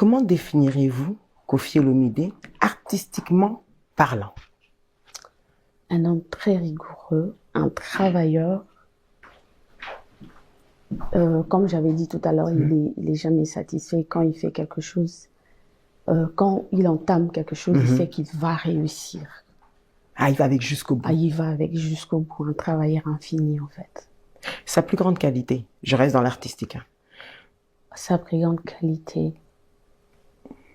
Comment définirez-vous Koffi Olomide artistiquement parlant? Un homme très rigoureux, un travailleur. Comme j'avais dit tout à l'heure, il est jamais satisfait quand il fait quelque chose. Quand il entame quelque chose, il sait qu'il va réussir. Ah, il va avec jusqu'au bout. Ah, il va avec jusqu'au bout, un travailleur infini en fait. Sa plus grande qualité, je reste dans l'artistique. Sa plus grande qualité,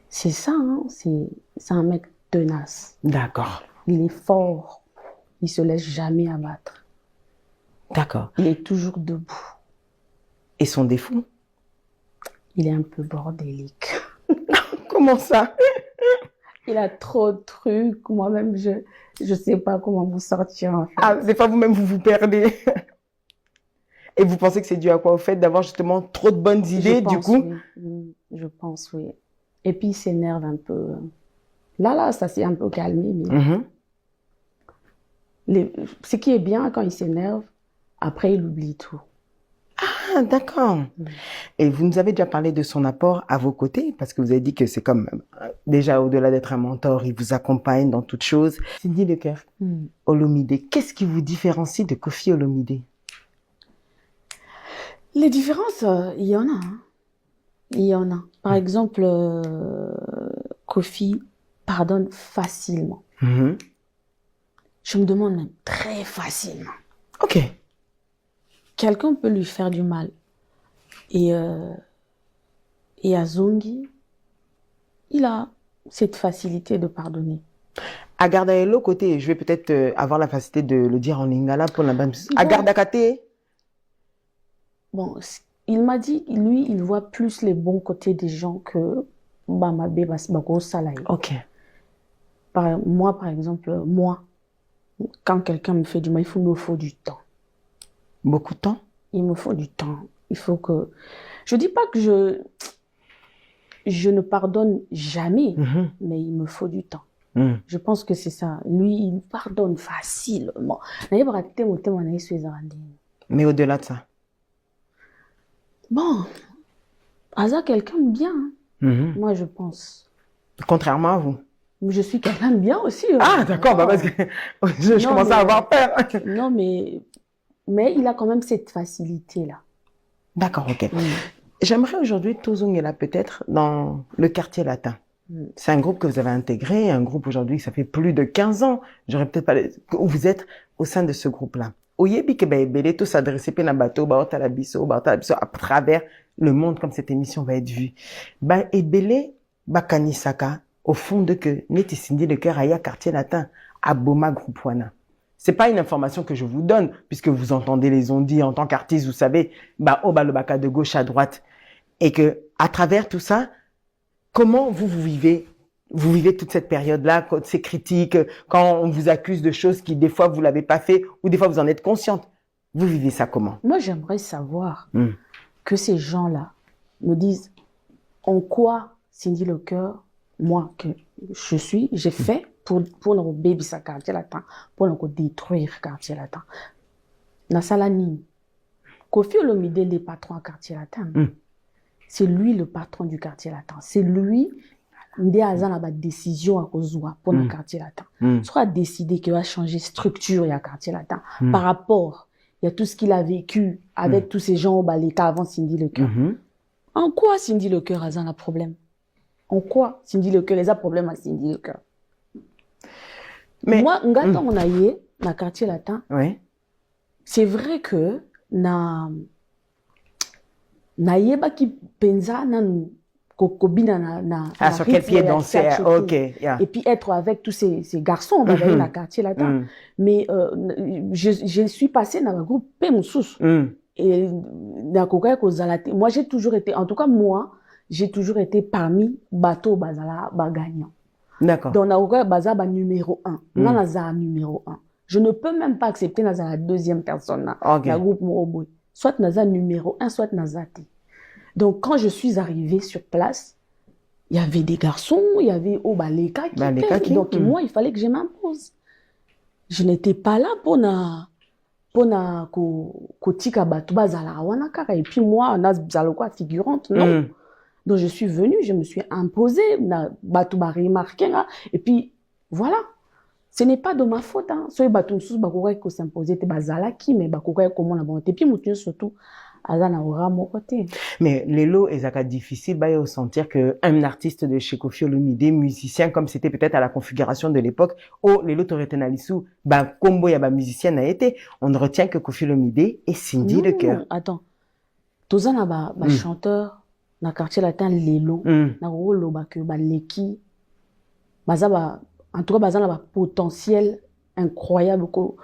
c'est ça, hein, c'est un mec tenace. D'accord. Il est fort, il se laisse jamais abattre. D'accord. Il est toujours debout. Et son défaut? Il est un peu bordélique. Comment ça? Il a trop de trucs. Moi-même, je sais pas comment vous sortir, en fait. Ah, des fois, vous-même, vous vous perdez. Et vous pensez que c'est dû à quoi? Au fait d'avoir justement trop de bonnes idées, du coup? Oui. Je pense, oui. Et puis, il s'énerve un peu. Là, ça s'est un peu calmé, mais ce qui est bien, quand il s'énerve, après, il oublie tout. Ah, d'accord. Et vous nous avez déjà parlé de son apport à vos côtés, parce que vous avez dit que c'est comme, déjà au-delà d'être un mentor, il vous accompagne dans toutes choses. Cindy Lecœur, Olomide, qu'est-ce qui vous différencie de Koffi Olomide? Les différences, il y en a. Hein. Il y en a. Par exemple, Koffi pardonne facilement. Je me demande même très facilement. Ok. Quelqu'un peut lui faire du mal. Et Azongi, il a cette facilité de pardonner. Agardaelo côté, je vais peut-être avoir la facilité de le dire en lingala pour la bonne. Agardakate. Bon, il m'a dit, lui, il voit plus les bons côtés des gens que Bamabe Basbako Salaï. Ok. Moi, par exemple, quand quelqu'un me fait du mal, il me faut du temps. Beaucoup de temps? Il me faut du temps. Il faut que... Je dis pas que je ne pardonne jamais, mais il me faut du temps. Je pense que c'est ça. Lui, il pardonne facilement. Mais au-delà de ça? Bon, Aza, quelqu'un de bien. Moi, je pense. Contrairement à vous? Je suis quelqu'un de bien aussi. Ah, d'accord, parce que je commençais à avoir peur. Non, mais il a quand même cette facilité-là. D'accord, ok. J'aimerais aujourd'hui Tozongela peut-être dans le quartier latin. C'est un groupe que vous avez intégré, un groupe aujourd'hui, ça fait plus de 15 ans. J'aurais peut-être pas, où vous êtes au sein de ce groupe-là. Oyebi que Belé tout s'adresser à bateau, à travers le monde comme cette émission va être vue. Et Belé, Kanisaka, au fond de que Neti Cindy Lecœur aya quartier latin, à Boma groupe Wana. C'est pas une information que je vous donne, puisque vous entendez les ondits en tant qu'artiste, vous savez, le baka de gauche à droite. Et que, à travers tout ça, comment vous vivez toute cette période-là, ces critiques, quand on vous accuse de choses qui, des fois, vous l'avez pas fait, ou des fois, vous en êtes consciente. Vous vivez ça comment? Moi, j'aimerais savoir que ces gens-là me disent en quoi Cindy Lecœur, moi, que je suis, j'ai fait pour nous baby sa quartier latin, pour nous détruire quartier latin. Nasalani, Koffi Olomide est patron quartier latin. C'est lui le patron du quartier latin. C'est lui qui a la décision à cause pour le quartier latin. Soit a décidé qu'il va changer structure du quartier latin par rapport à tout ce qu'il a vécu avec tous ces gens au Baleka avant Cindy Lecœur. En quoi Cindy Lecœur a un problème? En quoi Cindy Lecœur les a problème à Cindy Lecœur? Mais moi, ngata on a yé na quartier latin. Oui. C'est vrai que na yeba ki penza na kokobina na sur quel pied danser? Ok. Yeah. Et puis être avec tous ces garçons on va dans le quartier latin. Mais je suis passée dans le groupe Pemoussous. Et moi j'ai toujours été, en tout cas moi, j'ai toujours été parmi bateau bazala gagnant. D'accord. Donc na bazaba numéro 1. Nanaza numéro 1. Je ne peux même pas accepter naza la deuxième personne dans le groupe Moroboy. Soit naza numéro 1, soit nazati. Donc quand je suis arrivée sur place, il y avait des garçons, il y avait Baleka qui étaient. Donc moi, il fallait que je m'impose. Je n'étais pas là pour kotika batu bazala wana kaka. Et puis moi, on a quoi figurante, non. Donc, je suis venue, je me suis imposée, bateau m'a remarqué, et puis, voilà. Ce n'est pas de ma faute, hein. Soyez bateau sous, bakouka ko s'imposer, te bazala qui, mais bakouka comment la bonté. Puis, mouton surtout, azana aura mon côté. Mais Lelo et Zaka difficile, bah, au sentir que un artiste de chez Koffi Olomide, musicien, comme c'était peut-être à la configuration de l'époque, oh, Lelo Toretenalisou, bah, combo ya ba musicien a été, on ne retient que Koffi Olomide et Cindy Lecœur. Attends. Tozana ba chanteur, na quartier latin Lelo, na rolo ba que ba leki, bazaba, en tout cas, bazana ba potentiel incroyable ko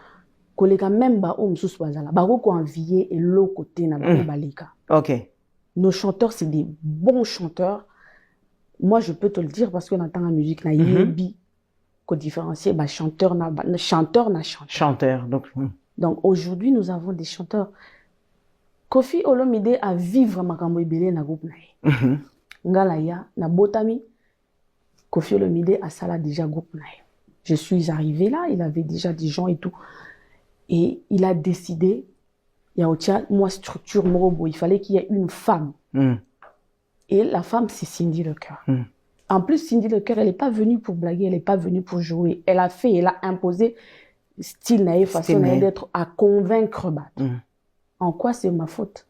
kolega même ba om sous bazala. Ba ko envier et l'autre côté na ba balika. OK. Nos chanteurs, c'est des bons chanteurs. Moi, je peux te le dire parce que dans la musique, na yebi ko différencier ba chanteur na chanteur. Chanteur, donc. Donc aujourd'hui, nous avons des chanteurs. Koffi Olomide a vivre makambo ebele na groupe na ye. Ngala ya na botami Koffi Olomide a sala déjà groupe na ye. Je suis arrivée là, il avait déjà des gens et tout. Et il a décidé, il y a aussi moi structure morobo, il fallait qu'il y ait une femme. Et la femme c'est Cindy Lecœur. En plus Cindy Lecœur, elle n'est pas venue pour blaguer, elle n'est pas venue pour jouer. Elle a imposé style naïf, façon d'être à convaincre bat. En quoi c'est ma faute?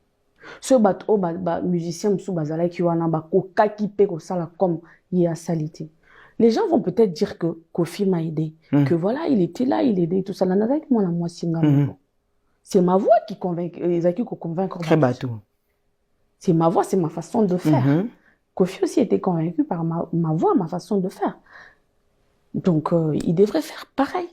Ce bateau, musicien msou bazala qui wana ba koka ki pe ko sala comme il a salité. Les gens vont peut-être dire que Koffi m'a aidé, que voilà, il était là, il aidait tout ça. C'est ma voix qui convainc, qui convaincre. Très bateau. C'est ma voix, c'est ma façon de faire. Koffi aussi était convaincu par ma voix, ma façon de faire. Donc, il devrait faire pareil.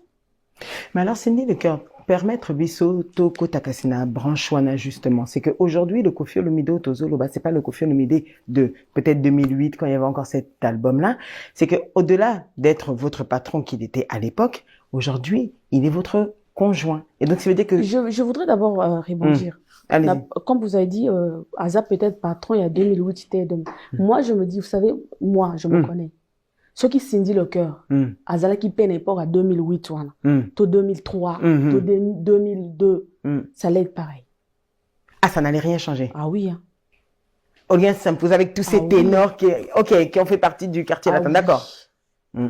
Mais alors, Cindy Lecœur, permettre biso to kotakasina branche wana justement, c'est que aujourd'hui le Koffi Olomide Tozolo, c'est pas le Koffi Olomide de peut-être 2008 quand il y avait encore cet album là, c'est que au-delà d'être votre patron qu'il était à l'époque, aujourd'hui il est votre conjoint. Et donc ça veut dire que je voudrais d'abord rebondir. Comme vous avez dit, Azap peut-être patron il y a 2008, moi je me dis, vous savez, moi je me connais. Ceux qui Cindy Lecœur, Azala qui peine époque à 2008, to 2003, to 2002, ça allait être pareil. Ah, ça n'allait rien changer. Ah oui. Hein. Olga s'impose avec tous ces ténors qui ont fait partie du quartier latin, d'accord.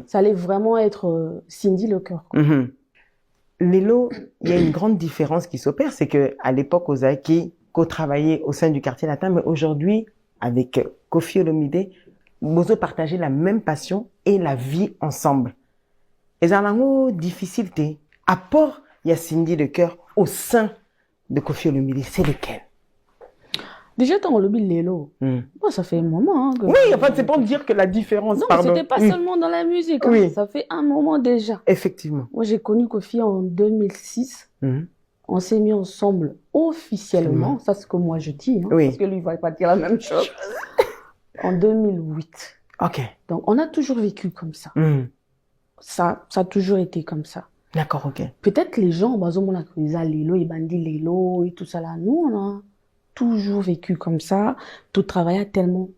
Ça allait vraiment être Cindy Lecœur. Lelo, il y a une grande différence qui s'opère, c'est que à l'époque, Ozaki, co-travaillait au sein du quartier latin, mais aujourd'hui, avec Koffi Olomide, vous partagez la même passion et la vie ensemble. Et ça a difficulté. Apport, il y a Cindy Lecœur au sein de Koffi Olomide. C'est lequel? Déjà, dans le Lelo, bon, ça fait un moment. Hein, oui, en fait, c'est pour dire que la différence. Non, c'était pas seulement dans la musique. Hein, oui. Ça fait un moment déjà. Effectivement. Moi, j'ai connu Koffi en 2006. On s'est mis ensemble officiellement. Ça, c'est ce que moi je dis. Hein, parce que lui, il va pas dire la même chose. En 2008. Ok. Donc, on a toujours vécu comme ça. Ça a toujours été comme ça. D'accord, ok. Peut-être les gens, on a cru Lelo, ils bandit Lelo et tout ça là. Nous, on a toujours vécu comme ça. Tout travaillait tellement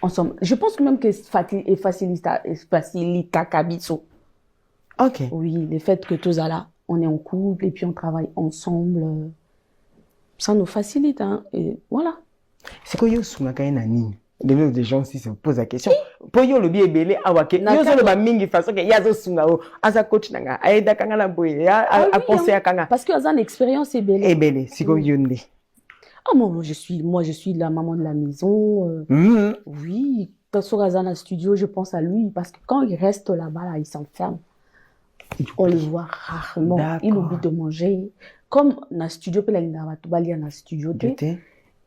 ensemble. Je pense même que c'est facilita Kabiso. Ok. Oui, le fait que tout ça là, on est en couple et puis on travaille ensemble. Ça nous facilite, hein. Et voilà. C'est quoi, des gens aussi se posent la question. Pour yo le bien belé awake. Yo so le ba mingi façon que yazo sunga o asa coach nanga aida kanga la boye a conseiller kanga. Parce que azan expérience est belé. Et belé, si ko yonde. Ah moi je suis la maman de la maison. Oui, quand sur azan studio, je pense à lui parce que quand il reste là-bas là, il s'enferme. On le voit rarement. Il oublie de manger. Comme na studio pe la linda to balia na studio té.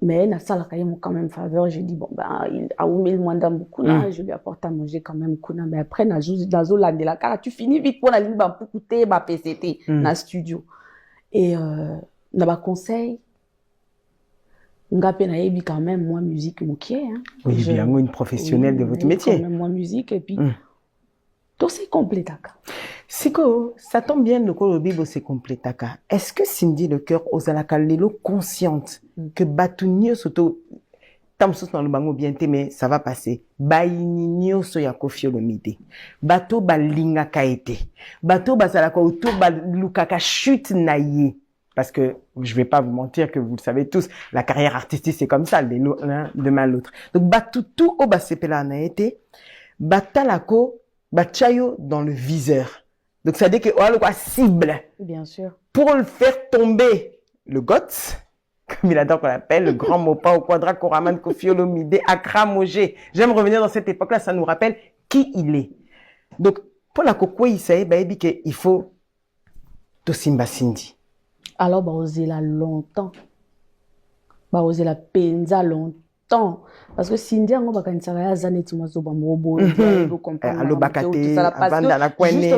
Mais na sala kayemo quand même faveur, j'ai dit bon il a oumé le mwanda beaucoup là, je lui apporte à manger quand même kuna, mais après na zo la de la cara, tu finis vite pour la ligne ba pour coûter ba PCT na studio. Et na ba conseil ngape na yebi quand même moi musique mokié hein. Oui, bien une professionnelle de votre métier. Quand même moi musique et puis tout c'est complet taka. Siko, ça tombe bien le Kolobibo c'est complet taka. Est-ce que Cindy Lecœur ozalaka lelo consciente que batunio soto tamsos dans le bango bien mais ça va passer. Bainio so ya Koffi Olomide. Bato balinga kaete. Bato bazalaka autour ba lukaka chute na ye. Parce que je vais pas vous mentir que vous le savez tous, la carrière artistique c'est comme ça, l'un demain l'autre. Donc tout au basepela na été, batalako, bachayo dans le viseur. Donc ça veut dire que on a le cible. Bien sûr. Pour le faire tomber, le GOTS, comme il adore qu'on l'appelle, le grand Mopa au Quadra Koraman Kofi Olomide Accra Mogé. J'aime revenir dans cette époque-là, ça nous rappelle qui il est. Donc pour la Kokwe, il faut Tosimba Cindy. Alors, oser la longtemps. Oser la penza longtemps. Parce que Cindy, on va quand ça zanetti moi zo bamrobo, juste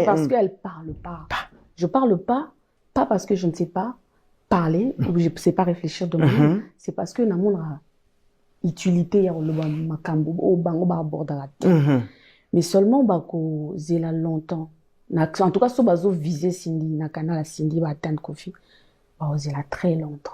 parce qu'elle parle pas. Je parle pas parce que je ne sais pas parler ou je ne sais pas réfléchir de moi. C'est parce que na mon utilité ya le makambo au bango ba bordara. Mais seulement ko zela longtemps. En tout cas, so bazo viser Cindy na canal Cindy ba atteindre Kofi. Oser la très longtemps.